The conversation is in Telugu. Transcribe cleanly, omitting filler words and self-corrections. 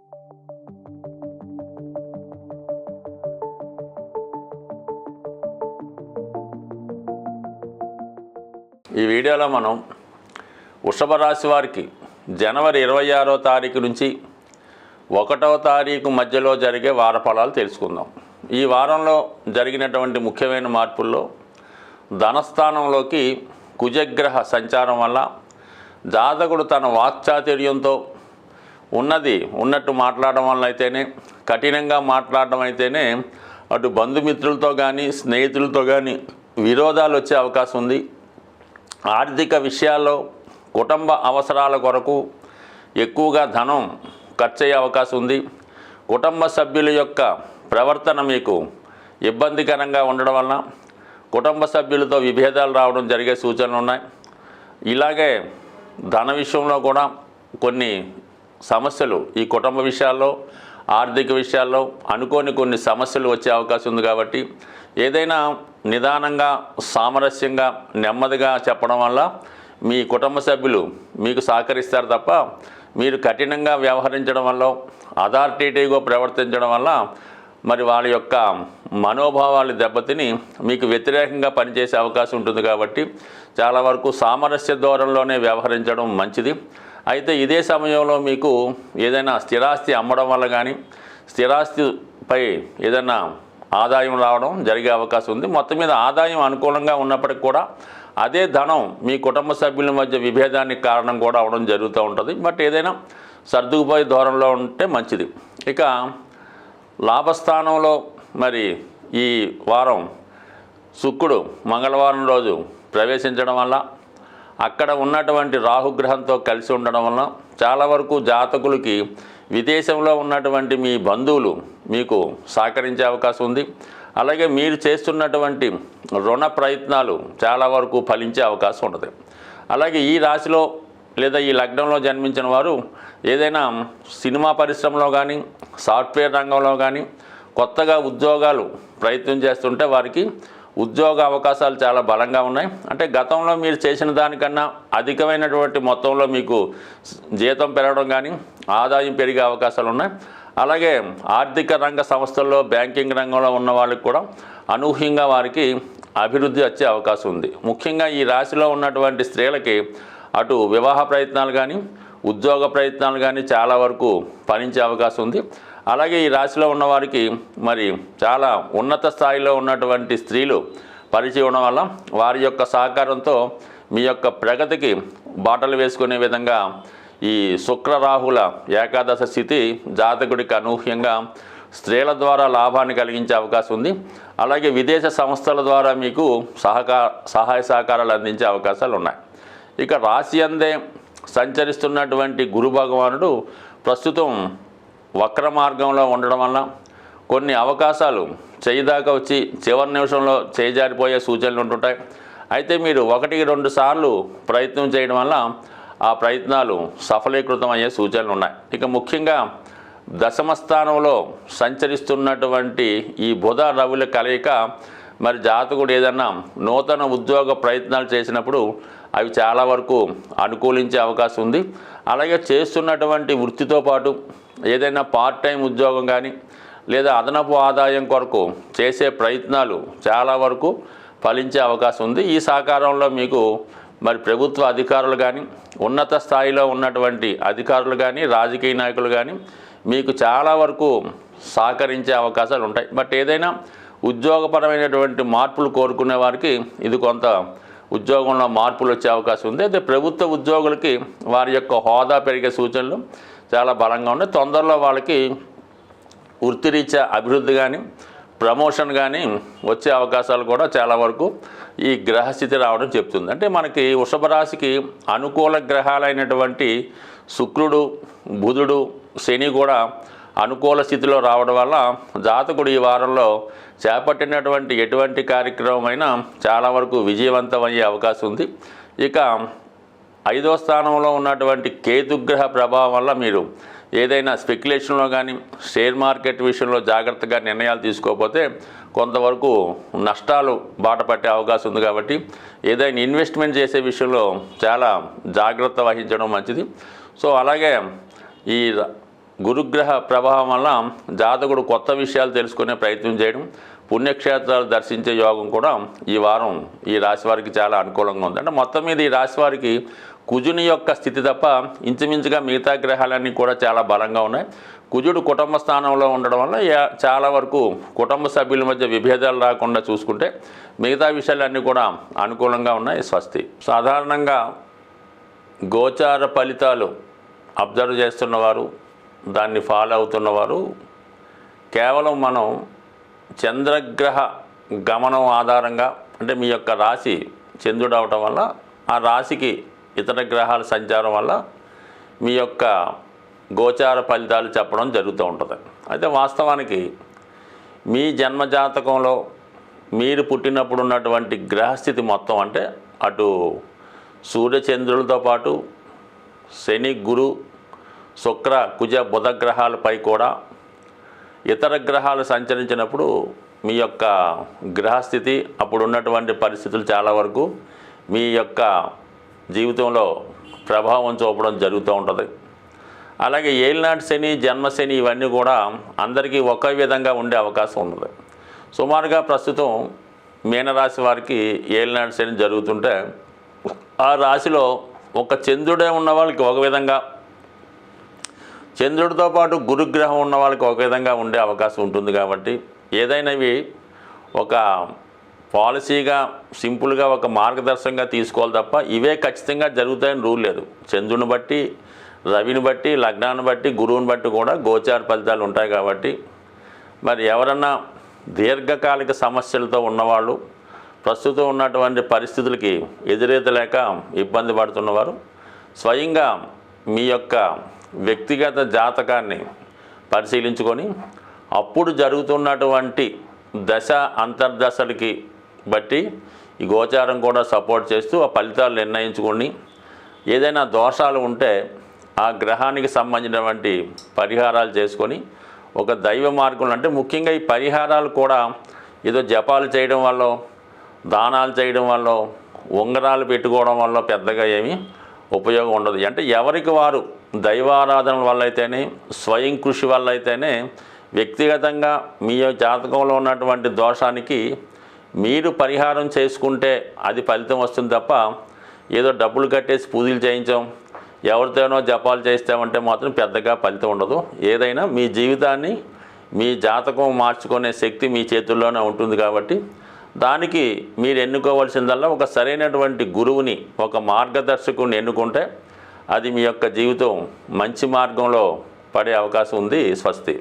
ఈ వీడియోలో మనం వృషభ రాశి వారికి జనవరి 26వ తారీఖు నుంచి 1వ తారీఖు మధ్యలో జరిగే వార ఫలాలు తెలుసుకుందాం. ఈ వారంలో జరిగినటువంటి ముఖ్యమైన మార్పుల్లో ధనస్థానంలోకి కుజగ్రహ సంచారం వల్ల జాతకుడు తన వాక్చాతుర్యంతో ఉన్నట్టు మాట్లాడడం వల్ల అయితేనే, కఠినంగా మాట్లాడడం అయితేనే అటు బంధుమిత్రులతో కానీ స్నేహితులతో కానీ విరోధాలు వచ్చే అవకాశం ఉంది. ఆర్థిక విషయాల్లో కుటుంబ అవసరాల కొరకు ఎక్కువగా ధనం ఖర్చు అయ్యే అవకాశం ఉంది. కుటుంబ సభ్యుల యొక్క ప్రవర్తన మీకు ఇబ్బందికరంగా ఉండడం వలన కుటుంబ సభ్యులతో విభేదాలు రావడం జరిగే సూచనలు ఉన్నాయి. ఇలాగే ధన విషయంలో కూడా కొన్ని సమస్యలు, ఈ కుటుంబ విషయాల్లో ఆర్థిక విషయాల్లో అనుకోని కొన్ని సమస్యలు వచ్చే అవకాశం ఉంది. కాబట్టి ఏదైనా నిదానంగా సామరస్యంగా నెమ్మదిగా చెప్పడం వల్ల మీ కుటుంబ సభ్యులు మీకు సహకరిస్తారు తప్ప మీరు కఠినంగా వ్యవహరించడం వల్ల, అథారిటేటివ్గా ప్రవర్తించడం వల్ల మరి వాళ్ళ యొక్క మనోభావాలు దెబ్బతిని మీకు వ్యతిరేకంగా పనిచేసే అవకాశం ఉంటుంది. కాబట్టి చాలా వరకు సామరస్య ధోరణిలోనే వ్యవహరించడం మంచిది. అయితే ఇదే సమయంలో మీకు ఏదైనా స్థిరాస్తి అమ్మడం వల్ల కానీ స్థిరాస్తిపై ఏదైనా ఆదాయం రావడం జరిగే అవకాశం ఉంది. మొత్తం మీద ఆదాయం అనుకూలంగా ఉన్నప్పటికీ కూడా అదే ధనం మీ కుటుంబ సభ్యుల మధ్య విభేదానికి కారణం కూడా అవడం జరుగుతూ ఉంటుంది. బట్ ఏదైనా సర్దుకుపోయే ధోరణిలో ఉంటే మంచిది. ఇక లాభస్థానంలో మరి ఈ వారం శుక్రుడు మంగళవారం రోజు ప్రవేశించడం వల్ల అక్కడ ఉన్నటువంటి రాహుగ్రహంతో కలిసి ఉండడం వల్ల చాలా వరకు జాతకులకి విదేశంలో ఉన్నటువంటి మీ బంధువులు మీకు సహకరించే అవకాశం ఉంది. అలాగే మీరు చేస్తున్నటువంటి రుణ ప్రయత్నాలు చాలా వరకు ఫలించే అవకాశం ఉంటుంది. అలాగే ఈ రాశిలో లేదా ఈ లగ్నంలో జన్మించిన వారు ఏదైనా సినిమా పరిశ్రమలో కానీ సాఫ్ట్వేర్ రంగంలో కానీ కొత్తగా ఉద్యోగాలు ప్రయత్నం చేస్తుంటే వారికి ఉద్యోగ అవకాశాలు చాలా బలంగా ఉన్నాయి. అంటే గతంలో మీరు చేసిన దానికన్నా అధికమైనటువంటి మొత్తంలో మీకు జీతం పెరగడం కానీ ఆదాయం పెరిగే అవకాశాలు ఉన్నాయి. అలాగే ఆర్థిక రంగ సంస్థల్లో బ్యాంకింగ్ రంగంలో ఉన్న వాళ్ళకి కూడా అనూహ్యంగా వారికి అభివృద్ధి వచ్చే అవకాశం ఉంది. ముఖ్యంగా ఈ రాశిలో ఉన్నటువంటి స్త్రీలకి అటు వివాహ ప్రయత్నాలు కానీ ఉద్యోగ ప్రయత్నాలు కానీ చాలా వరకు ఫలించే అవకాశం ఉంది. అలాగే ఈ రాశిలో ఉన్నవారికి మరి చాలా ఉన్నత స్థాయిలో ఉన్నటువంటి స్త్రీలు పరిచయం ఉండడం వల్ల వారి యొక్క సహకారంతో మీ యొక్క ప్రగతికి బాటలు వేసుకునే విధంగా ఈ శుక్ర రాహుల ఏకాదశ స్థితి జాతకుడికి అనూహ్యంగా స్త్రీల ద్వారా లాభాన్ని కలిగించే అవకాశం ఉంది. అలాగే విదేశ సంస్థల ద్వారా మీకు సహాయ సహకారాలు అందించే అవకాశాలు ఉన్నాయి. ఇక రాశి అందే సంచరిస్తున్నటువంటి గురు భగవానుడు ప్రస్తుతం వక్ర మార్గంలో ఉండడం వల్ల కొన్ని అవకాశాలు చేయిదాకా వచ్చి చివరి నిమిషంలో చేజారిపోయే సూచనలు ఉంటుంటాయి. అయితే మీరు 1-2 సార్లు ప్రయత్నం చేయడం వల్ల ఆ ప్రయత్నాలు సఫలీకృతం అయ్యే సూచనలు ఉన్నాయి. ఇక ముఖ్యంగా దశమ స్థానంలో సంచరిస్తున్నటువంటి ఈ బుధ రవుల కలయిక మరి జాతకుడు ఏదన్నా నూతన ఉద్యోగ ప్రయత్నాలు చేసినప్పుడు అవి చాలా వరకు అనుకూలించే అవకాశం ఉంది. అలాగే చేస్తున్నటువంటి వృత్తితో పాటు ఏదైనా పార్ట్ టైం ఉద్యోగం కానీ లేదా అదనపు ఆదాయం కొరకు చేసే ప్రయత్నాలు చాలా వరకు ఫలించే అవకాశం ఉంది. ఈ సహకారంలో మీకు మరి ప్రభుత్వ అధికారులు కానీ ఉన్నత స్థాయిలో ఉన్నటువంటి అధికారులు కానీ రాజకీయ నాయకులు కానీ మీకు చాలా వరకు సహకరించే అవకాశాలు ఉంటాయి. బట్ ఏదైనా ఉద్యోగపరమైనటువంటి మార్పులు కోరుకునే వారికి ఇది కొంత ఉద్యోగంలో మార్పులు వచ్చే అవకాశం ఉంది. అయితే ప్రభుత్వ ఉద్యోగులకి వారి యొక్క హోదా పెరిగే సూచనలు చాలా బలంగా ఉన్నాయి. తొందరలో వాళ్ళకి వృత్తిరీత్యా అభివృద్ధి కానీ ప్రమోషన్ కానీ వచ్చే అవకాశాలు కూడా చాలా వరకు ఈ గ్రహస్థితి రావడం చెప్తుంది. అంటే మనకి వృషభ రాశికి అనుకూల గ్రహాలైనటువంటి శుక్రుడు, బుధుడు, శని కూడా అనుకూల స్థితిలో రావడం వల్ల జాతకుడు ఈ వారంలో చేపట్టినటువంటి ఎటువంటి కార్యక్రమమైనా చాలా వరకు విజయవంతం అయ్యే అవకాశం ఉంది. ఇక 5వ స్థానంలో ఉన్నటువంటి కేతుగ్రహ ప్రభావం వల్ల మీరు ఏదైనా స్పెక్యులేషన్లో కానీ షేర్ మార్కెట్ విషయంలో జాగ్రత్తగా నిర్ణయాలు తీసుకోకపోతే కొంతవరకు నష్టాలు బాట పట్టే అవకాశం ఉంది. కాబట్టి ఏదైనా ఇన్వెస్ట్మెంట్ చేసే విషయంలో చాలా జాగ్రత్త వహించడం మంచిది. సో అలాగే ఈ గురుగ్రహ ప్రభావం వల్ల జాతకుడు కొత్త విషయాలు తెలుసుకునే ప్రయత్నం చేయడం, పుణ్యక్షేత్రాలు దర్శించే యోగం కూడా ఈ వారం ఈ రాశి వారికి చాలా అనుకూలంగా ఉంది. అంటే మొత్తం మీద ఈ రాశి వారికి కుజుని యొక్క స్థితి తప్ప ఇంచుమించుగా మిగతా గ్రహాలన్నీ కూడా చాలా బలంగా ఉన్నాయి. కుజుడు కుటుంబ స్థానంలో ఉండడం వల్ల చాలా వరకు కుటుంబ సభ్యుల మధ్య విభేదాలు రాకుండా చూసుకుంటే మిగతా విషయాలన్నీ కూడా అనుకూలంగా ఉన్నాయి. స్వస్తి. సాధారణంగా గోచార ఫలితాలు అబ్జర్వ్ చేస్తున్నవారు, దాన్ని ఫాలో అవుతున్నవారు కేవలం మనం చంద్రగ్రహ గమనం ఆధారంగా, అంటే మీ యొక్క రాశి చంద్రుడు అవటం వల్ల ఆ రాశికి ఇతర గ్రహాల సంచారం వల్ల మీ యొక్క గోచార ఫలితాలు చెప్పడం జరుగుతూ ఉంటుంది. అయితే వాస్తవానికి మీ జన్మజాతకంలో మీరు పుట్టినప్పుడు ఉన్నటువంటి గ్రహస్థితి మొత్తం, అంటే అటు సూర్యచంద్రులతో పాటు శని, గురు, శుక్ర, కుజ, బుధ గ్రహాలపై కూడా ఇతర గ్రహాలు సంచరించినప్పుడు మీ యొక్క గ్రహస్థితి, అప్పుడు ఉన్నటువంటి పరిస్థితులు చాలా వరకు మీ యొక్క జీవితంలో ప్రభావం చూపడం జరుగుతూ ఉంటుంది. అలాగే ఏలినాటి శని, జన్మశని ఇవన్నీ కూడా అందరికీ ఒకే విధంగా ఉండే అవకాశం ఉన్నది. సుమారుగా ప్రస్తుతం మీనరాశి వారికి ఏలినాటి శని జరుగుతుంటే ఆ రాశిలో ఒక చంద్రుడే ఉన్న వాళ్ళకి ఒక విధంగా, చంద్రుడితో పాటు గురుగ్రహం ఉన్న వాళ్ళకి ఒక విధంగా ఉండే అవకాశం ఉంటుంది. కాబట్టి ఏదైనావి ఒక పాలసీగా సింపుల్గా ఒక మార్గదర్శకంగా తీసుకోవాలి తప్ప ఇవే ఖచ్చితంగా జరుగుతాయని రూల్ లేదు. చంద్రుని బట్టి, రవిని బట్టి, లగ్నాన్ని బట్టి, గురువుని బట్టి కూడా గోచార ఫలితాలు ఉంటాయి. కాబట్టి మరి ఎవరన్నా దీర్ఘకాలిక సమస్యలతో ఉన్నవాళ్ళు, ప్రస్తుతం ఉన్నటువంటి పరిస్థితులకి ఎదురేతలేక ఇబ్బంది పడుతున్నవారు స్వయంగా మీ యొక్క వ్యక్తిగత జాతకాన్ని పరిశీలించుకొని అప్పుడు జరుగుతున్నటువంటి దశ అంతర్దశలకి బట్టి ఈ గోచారం కూడా సపోర్ట్ చేస్తూ ఆ ఫలితాలు నిర్ణయించుకొని ఏదైనా దోషాలు ఉంటే ఆ గ్రహానికి సంబంధించినటువంటి పరిహారాలు చేసుకొని ఒక దైవ మార్గంలో, అంటే ముఖ్యంగా ఈ పరిహారాలు కూడా ఏదో జపాలు చేయడం వల్ల, దానాలు చేయడం వల్ల, ఉంగరాలు పెట్టుకోవడం వల్ల పెద్దగా ఏమీ ఉపయోగం ఉండదు. అంటే ఎవరికి వారు దైవారాధన వల్ల అయితేనే, స్వయం కృషి వల్ల అయితేనే వ్యక్తిగతంగా మీ జాతకంలో ఉన్నటువంటి దోషానికి మీరు పరిహారం చేసుకుంటే అది ఫలితం వస్తుంది తప్ప ఏదో డబ్బులు కట్టేసి పూజలు చేయించాం, ఎవరితోనో జపాలు చేస్తామంటే మాత్రం పెద్దగా ఫలితం ఉండదు. ఏదైనా మీ జీవితాన్ని, మీ జాతకం మార్చుకునే శక్తి మీ చేతుల్లోనే ఉంటుంది. కాబట్టి దానికి మీరు ఎన్నుకోవాల్సిందల్లా ఒక సరైనటువంటి గురువుని, ఒక మార్గదర్శకుని ఎన్నుకుంటే అది మీ యొక్క జీవితం మంచి మార్గంలో పడే అవకాశం ఉంది. స్వస్తి.